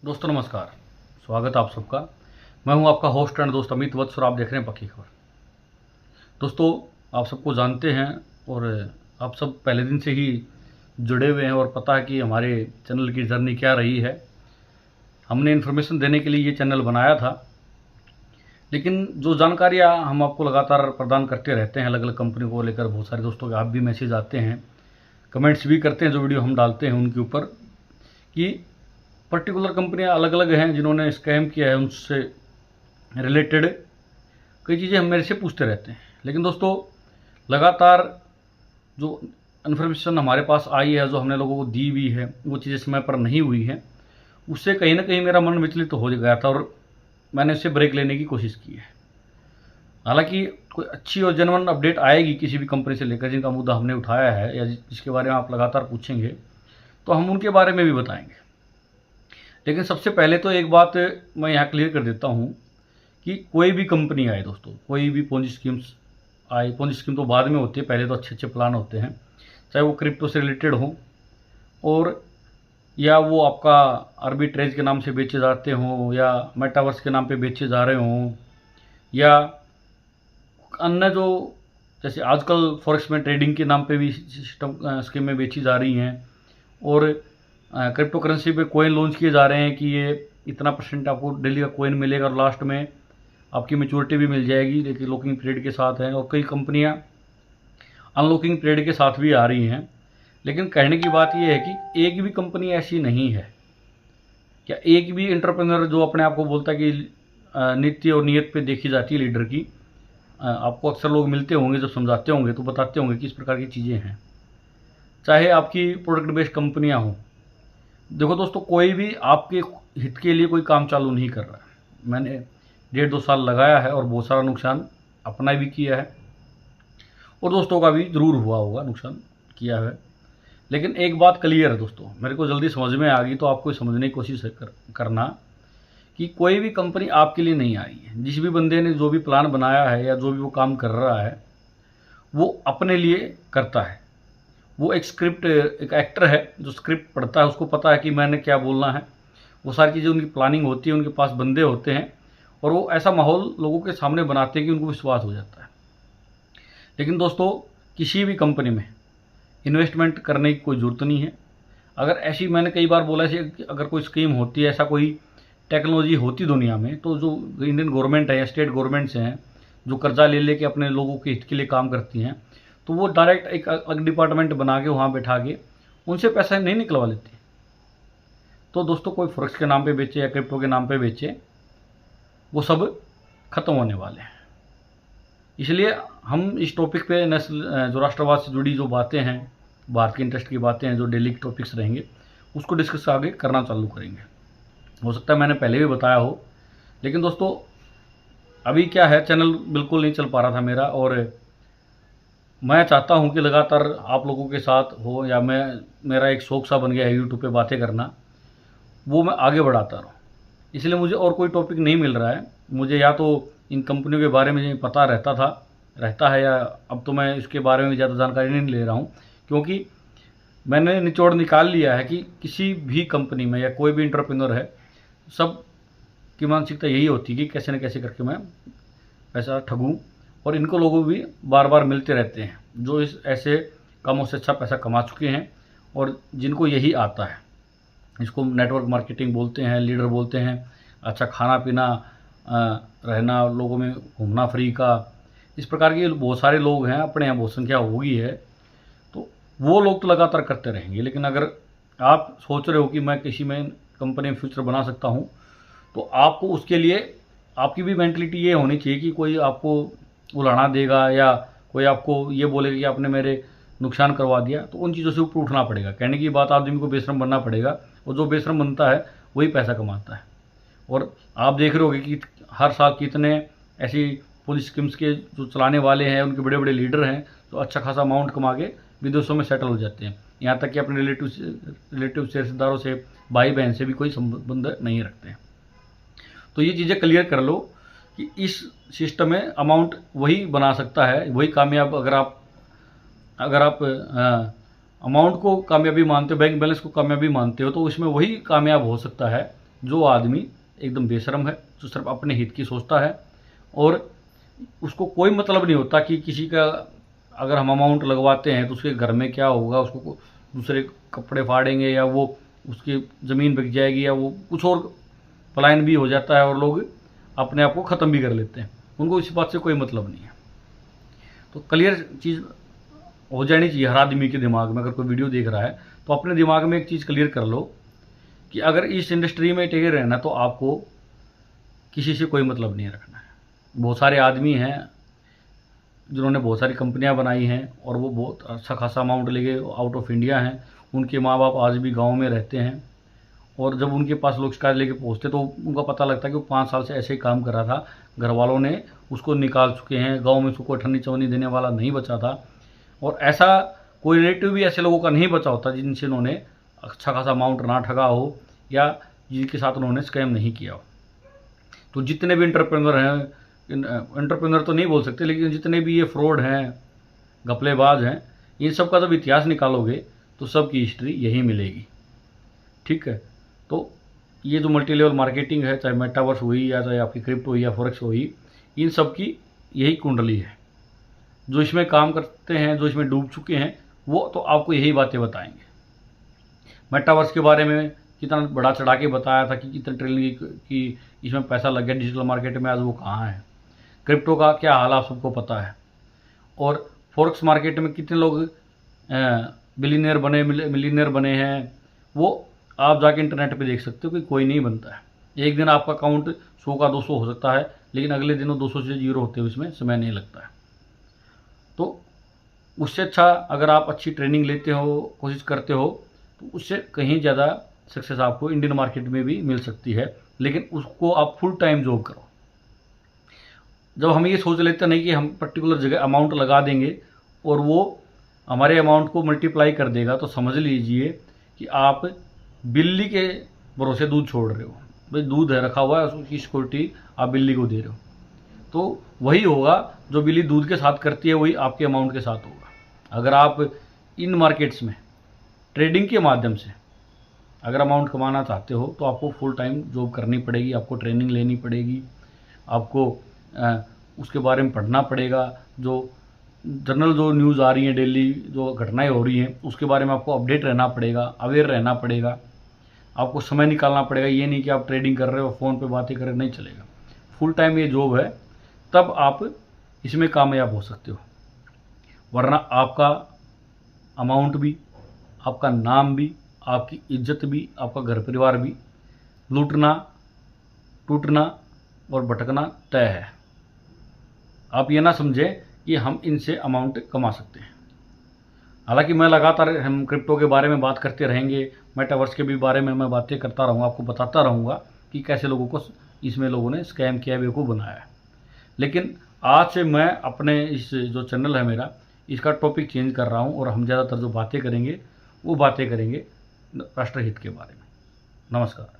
दोस्तों नमस्कार। स्वागत है आप सबका। मैं हूं आपका होस्ट एंड दोस्त अमित वत्स और आप देख रहे हैं पक्की खबर। दोस्तों आप सबको जानते हैं और आप सब पहले दिन से ही जुड़े हुए हैं और पता है कि हमारे चैनल की जर्नी क्या रही है। हमने इन्फॉर्मेशन देने के लिए ये चैनल बनाया था, लेकिन जो जानकारियाँ हम आपको लगातार प्रदान करते रहते हैं अलग अलग कंपनी को लेकर, बहुत सारे दोस्तों के आप भी मैसेज आते हैं, कमेंट्स भी करते हैं जो वीडियो हम डालते हैं उनके ऊपर, कि पर्टिकुलर कंपनियां अलग अलग हैं जिन्होंने स्कैम किया है, उनसे रिलेटेड कई चीज़ें हम मेरे से पूछते रहते हैं। लेकिन दोस्तों लगातार जो इन्फॉर्मेशन हमारे पास आई है, जो हमने लोगों को दी हुई है, वो चीज़ें समय पर नहीं हुई हैं, उससे कहीं ना कहीं मेरा मन विचलित हो गया था और मैंने उससे ब्रेक लेने की कोशिश की है। हालांकि कोई अच्छी और जेन्युइन अपडेट आएगी किसी भी कंपनी से लेकर जिनका मुद्दा हमने उठाया है या जिसके बारे में आप लगातार पूछेंगे, तो हम उनके बारे में भी बताएंगे। लेकिन सबसे पहले तो एक बात मैं यहाँ क्लियर कर देता हूँ कि कोई भी कंपनी आए दोस्तों, कोई भी पोंजी स्कीम्स आए, पोंजी स्कीम तो बाद में होती है, पहले तो अच्छे अच्छे प्लान होते हैं, चाहे वो क्रिप्टो से रिलेटेड हो और या वो आपका आर्बिट्रेज के नाम से बेचे जाते हों या मेटावर्स के नाम पे बेचे जा रहे हों या अन्य जो जैसे आजकल फॉरेक्स में ट्रेडिंग के नाम पे भी सिस्टम स्कीमें बेची जा रही हैं और क्रिप्टो करेंसी पे कोइन लॉन्च किए जा रहे हैं कि ये इतना % आपको डेली का कोइन मिलेगा और लास्ट में आपकी मैच्योरिटी भी मिल जाएगी, लेकिन लॉकिंग पीरियड के साथ है। और कई कंपनियां अनलॉकिंग पीरियड के साथ भी आ रही हैं। लेकिन कहने की बात यह है कि एक भी कंपनी ऐसी नहीं है, क्या एक भी एंटरप्रेन्योर जो अपने आप को बोलता है कि नीति और नीयत पे देखी जाती है लीडर की, आपको अक्सर लोग मिलते होंगे, जब समझाते होंगे तो बताते होंगे कि इस प्रकार की चीज़ें हैं। चाहे आपकी प्रोडक्ट बेस्ड कंपनियाँ हों, देखो दोस्तों, कोई भी आपके हित के लिए कोई काम चालू नहीं कर रहा है। मैंने 1.5-2 साल लगाया है और बहुत सारा नुकसान अपना भी किया है और दोस्तों का भी ज़रूर हुआ होगा, नुकसान किया है। लेकिन एक बात क्लियर है दोस्तों, मेरे को जल्दी समझ में आ गई, तो आपको समझने की कोशिश करना कि कोई भी कंपनी आपके लिए नहीं आई है। जिस भी बंदे ने जो भी प्लान बनाया है या जो भी वो काम कर रहा है, वो अपने लिए करता है। वो एक एक्टर है जो स्क्रिप्ट पढ़ता है, उसको पता है कि मैंने क्या बोलना है। वो सारी चीज़ें उनकी प्लानिंग होती है, उनके पास बंदे होते हैं और वो ऐसा माहौल लोगों के सामने बनाते हैं कि उनको विश्वास हो जाता है। लेकिन दोस्तों, किसी भी कंपनी में इन्वेस्टमेंट करने की कोई ज़रूरत नहीं है। अगर ऐसी, मैंने कई बार बोला है कि अगर कोई स्कीम होती है, ऐसा कोई टेक्नोलॉजी होती दुनिया में, तो जो इंडियन गवर्नमेंट है या स्टेट गवर्नमेंट्स हैं जो कर्जा ले लेके अपने लोगों के हित के लिए काम करती हैं, तो वो डायरेक्ट एक अलग डिपार्टमेंट बना के वहाँ बैठा के उनसे पैसा नहीं निकलवा लेती। तो दोस्तों, कोई फॉरेक्स के नाम पे बेचे या क्रिप्टो के नाम पे बेचे, वो सब खत्म होने वाले हैं। इसलिए हम इस टॉपिक पे जो राष्ट्रवाद से जुड़ी जो बातें हैं, भारत के इंटरेस्ट की बातें हैं, जो डेली टॉपिक्स रहेंगे, उसको डिस्कस आगे करना चालू करेंगे। हो सकता है मैंने पहले भी बताया हो, लेकिन दोस्तों अभी क्या है, चैनल बिल्कुल नहीं चल पा रहा था मेरा और मैं चाहता हूं कि लगातार आप लोगों के साथ हो, या मेरा एक शौक सा बन गया है यूट्यूब पे बातें करना, वो मैं आगे बढ़ाता रहूँ। इसलिए मुझे और कोई टॉपिक नहीं मिल रहा है। मुझे या तो इन कंपनियों के बारे में पता रहता है, या अब तो मैं इसके बारे में ज़्यादा जानकारी नहीं ले रहा हूँ, क्योंकि मैंने निचोड़ निकाल लिया है कि किसी भी कंपनी में या कोई भी एंटरप्रेन्योर है, सब की मानसिकता यही होती है कि कैसे न कैसे करके मैं पैसा ठगूँ। और इनको लोगों भी बार बार मिलते रहते हैं जो इस ऐसे कामों से अच्छा पैसा कमा चुके हैं और जिनको यही आता है। इसको नेटवर्क मार्केटिंग बोलते हैं, लीडर बोलते हैं, अच्छा खाना पीना, रहना, लोगों में घूमना फ्री का, इस प्रकार के बहुत सारे लोग हैं, अपने यहाँ बहुत संख्या होगी है। तो वो लोग तो लगातार करते रहेंगे। लेकिन अगर आप सोच रहे हो कि मैं किसी में कंपनी में फ्यूचर बना सकता हूँ, तो आपको उसके लिए आपकी भी मेंटलिटी ये होनी चाहिए कि कोई आपको उलाना देगा या कोई आपको ये बोलेगा कि आपने मेरे नुकसान करवा दिया, तो उन चीज़ों से ऊपर उठना पड़ेगा। कहने की बात, आदमी को बेशरम बनना पड़ेगा, और जो बेशरम बनता है वही पैसा कमाता है। और आप देख रहे होगे कि हर साल कितने ऐसी पुलिस स्कीम्स के जो चलाने वाले हैं, उनके बड़े बड़े लीडर हैं, तो अच्छा खासा अमाउंट कमा के विदेशों में सेटल हो जाते हैं। यहाँ तक कि अपने रिलेटिव से, रिश्तेदारों से, भाई बहन से भी कोई संबंध नहीं रखते हैं। तो ये चीज़ें क्लियर कर लो कि इस सिस्टम में अमाउंट वही बना सकता है, वही कामयाब। अगर आप अमाउंट को कामयाबी मानते हो, बैंक बैलेंस को कामयाबी मानते हो, तो इसमें वही कामयाब हो सकता है जो आदमी एकदम बेशरम है, जो सिर्फ अपने हित की सोचता है और उसको कोई मतलब नहीं होता कि किसी का अगर हम अमाउंट लगवाते हैं तो उसके घर में क्या होगा, उसको दूसरे कपड़े फाड़ेंगे या वो उसकी ज़मीन बिक जाएगी या वो कुछ और पलायन भी हो जाता है और लोग अपने आप को ख़त्म भी कर लेते हैं। उनको इस बात से कोई मतलब नहीं है। तो क्लियर चीज़ हो जानी चाहिए हर आदमी के दिमाग में। अगर कोई वीडियो देख रहा है तो अपने दिमाग में एक चीज़ क्लियर कर लो कि अगर इस इंडस्ट्री में टिके रहना तो आपको किसी से कोई मतलब नहीं रखना है। बहुत सारे आदमी हैं जिन्होंने बहुत सारी कंपनियां बनाई हैं और वो बहुत अच्छा खासा अमाउंट लेके आउट ऑफ इंडिया हैं। उनके माँ बाप आज भी गांव में रहते हैं और जब उनके पास लोग शिकायत लेके पहुँचते तो उनका पता लगता है कि वो 5 साल से ऐसे ही काम कर रहा था, घर वालों ने उसको निकाल चुके हैं, गाँव में उसको कोई ठन्नी चवन्नी देने वाला नहीं बचा था। और ऐसा कोई रिलेटिव भी ऐसे लोगों का नहीं बचा होता जिनसे उन्होंने अच्छा खासा अमाउंट ना ठगा हो या जिनके साथ उन्होंने स्कैम नहीं किया हो। तो जितने भी एंटरप्रेन्योर हैं, एंटरप्रेन्योर तो नहीं बोल सकते, लेकिन जितने भी ये फ्रॉड हैं, घपलेबाज हैं, इन सब का जब इतिहास निकालोगे तो सबकी हिस्ट्री यही मिलेगी। ठीक है, तो ये जो मल्टी लेवल मार्केटिंग है, चाहे मेटावर्स हुई या चाहे आपकी क्रिप्टो हुई या फॉरेक्स हुई, इन सब की यही कुंडली है। जो इसमें काम करते हैं, जो इसमें डूब चुके हैं, वो तो आपको यही बातें बताएंगे। मेटावर्स के बारे में कितना बड़ा चढ़ा के बताया था कि कितने ट्रिलियन की इसमें पैसा लग गया डिजिटल मार्केट में, आज वो कहाँ है। क्रिप्टो का क्या हाल आप सबको पता है। और फॉरेक्स मार्केट में कितने लोग बिलियनियर बने, मिलियनियर बने हैं, वो आप जाके इंटरनेट पे देख सकते हो कि कोई नहीं बनता है। एक दिन आपका अकाउंट 100 का 200 हो सकता है, लेकिन अगले दिन वो 200 से 0 होते हुए इसमें समय नहीं लगता है। तो उससे अच्छा अगर आप अच्छी ट्रेनिंग लेते हो, कोशिश करते हो, तो उससे कहीं ज़्यादा सक्सेस आपको इंडियन मार्केट में भी मिल सकती है। लेकिन उसको आप फुल टाइम जॉब करो। जब हम ये सोच लेते नहीं कि हम पर्टिकुलर जगह अमाउंट लगा देंगे और वो हमारे अमाउंट को मल्टीप्लाई कर देगा, तो समझ लीजिए कि आप बिल्ली के भरोसे दूध छोड़ रहे हो। भाई दूध है रखा हुआ है, उसकी सिक्योरिटी आप बिल्ली को दे रहे हो। तो वही होगा जो बिल्ली दूध के साथ करती है, वही आपके अमाउंट के साथ होगा। अगर आप इन मार्केट्स में ट्रेडिंग के माध्यम से अगर अमाउंट कमाना चाहते हो तो आपको फुल टाइम जॉब करनी पड़ेगी, आपको ट्रेनिंग लेनी पड़ेगी, आपको उसके बारे में पढ़ना पड़ेगा। जो जनरल जो न्यूज़ आ रही हैं, डेली जो घटनाएं हो रही हैं, उसके बारे में आपको अपडेट रहना पड़ेगा, अवेयर रहना पड़ेगा, आपको समय निकालना पड़ेगा। ये नहीं कि आप ट्रेडिंग कर रहे हो, फ़ोन पे बातें कर रहे हो, नहीं चलेगा। फुल टाइम ये जॉब है, तब आप इसमें कामयाब हो सकते हो। वरना आपका अमाउंट भी, आपका नाम भी, आपकी इज्जत भी, आपका घर परिवार भी लूटना, टूटना और भटकना तय है। आप ये ना समझें कि हम इनसे अमाउंट कमा सकते हैं। हालांकि मैं लगातार हम क्रिप्टो के बारे में बात करते रहेंगे, मेटावर्स के भी बारे में मैं बातें करता रहूँगा, आपको बताता रहूँगा कि कैसे लोगों को इसमें लोगों ने स्कैम किया, बेवकूफ़ बनाया है। लेकिन आज से मैं अपने इस जो चैनल है मेरा, इसका टॉपिक चेंज कर रहा हूँ और हम ज़्यादातर जो बातें करेंगे वो बातें करेंगे राष्ट्रहित के बारे में। नमस्कार।